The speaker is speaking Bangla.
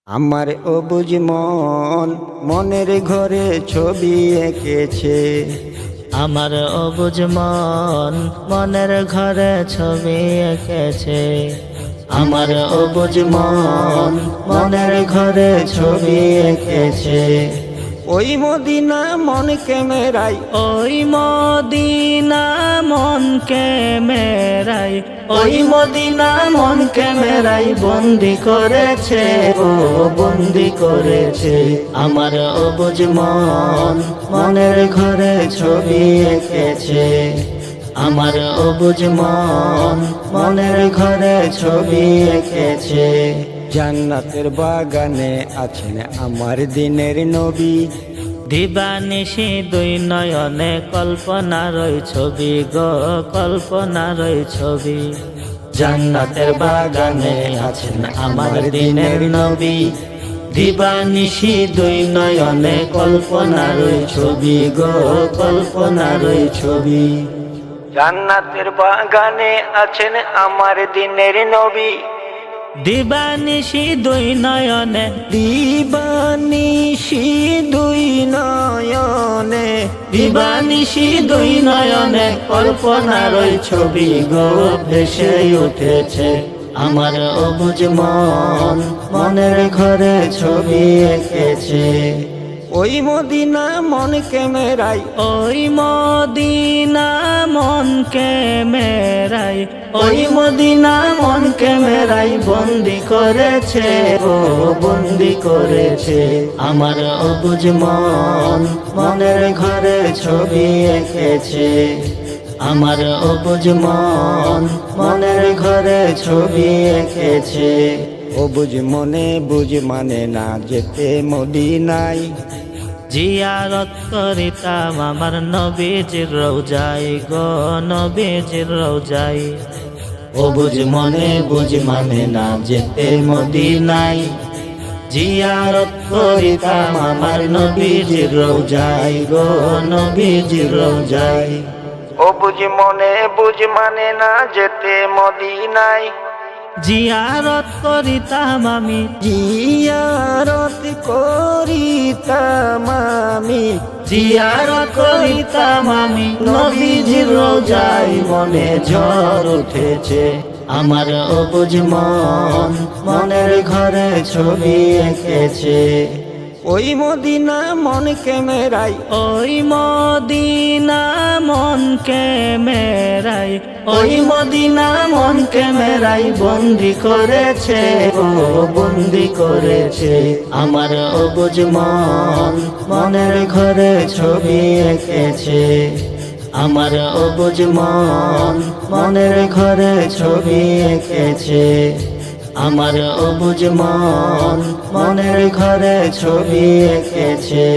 আমার অবুঝ মন মনের ঘরে ছবি এঁকেছে। আমার অবুঝ মন মনের ঘরে ছবি এঁকেছে। আমার অবুঝ মন মনের ঘরে ছবি এঁকেছে। ওই মদিনা মন ক্যামেরাই, ওই মদিনা মন ক্যামেরাই, ওই মদিনা মন ক্যামেরাই বন্দি করেছে, ও বন্দি করেছে। আমার অবুঝ মন মনের ঘরে ছবি এঁকেছে। আমার অবুঝ মন মনের ঘরে ছবি এঁকেছে। জান্নাতের বাগানে আছেন আমার দিনের নবী, দিবানিশি দুই নয়নে কল্পনার ওই ছবি গো, কল্পনার ওই ছবি। জান্নাতের বাগানে আছেন আমার দিনের নবী, দিবানিশি দুই নয়নে কল্পনার ওই ছবি গো, কল্পনার ওই ছবি। জান্নাতের বাগানে আছেন আমার দিনের নবী, দিবানিশি দুই নয়নে, দিবানিশি দুই নয়নে, দিবানিশি দুই নয়নে কল্পনার ওই ছবি গো ভেসে উঠেছে। আমার অবুঝ মন মনের ঘরে ছবি এঁকেছে। ওই মদিনা মন ক্যামেরাই, ওই মদিনা মন ক্যামেরাই, ওই মদিনা মন ক্যামেরাই বন্দি করেছে, ও বন্দি করেছে। আমার অবুঝ মন মনের ঘরে ছবি এঁকেছে। আমার অবুঝ মন মনের ঘরে ছবি এঁকেছে। অবুঝ মনে বুঝ মানে না যেতে মদিনায়, জিয়ারত করিতাম আমার নবীজির রওজায় গো, নবীজির রওজায়। অবুঝ মনে বুঝ মানে না যেতে মদিনায়, জিয়ারত করিতাম আমার নবীজির রওজায় গো, নবীজির রওজায়। অবুঝ মনে বুঝ মানে না যেতে মদিনায়, জিয়ারত করিতাম আমি, জিয়ারত করিতাম আমি, জিয়ারত করিতাম আমি নবীজির রওজায়। মনে ঝড় উঠেছে। আমার অবুঝ মন মনের ঘরে ছবি এঁকেছে। ওই মদিনা মন ক্যামেরাই, ওই মদিনা মন ক্যামেরাই, ওই মদিনা মন ক্যামেরাই বন্দি করেছে, ও বন্দি করেছে। আমার অবুঝ মন মনের ঘরে ছবি এঁকেছে। আমার অবুঝ মন মনের ঘরে ছবি এঁকেছে। আমার অবুঝ মন মনের ঘরে ছবি এঁকেছে।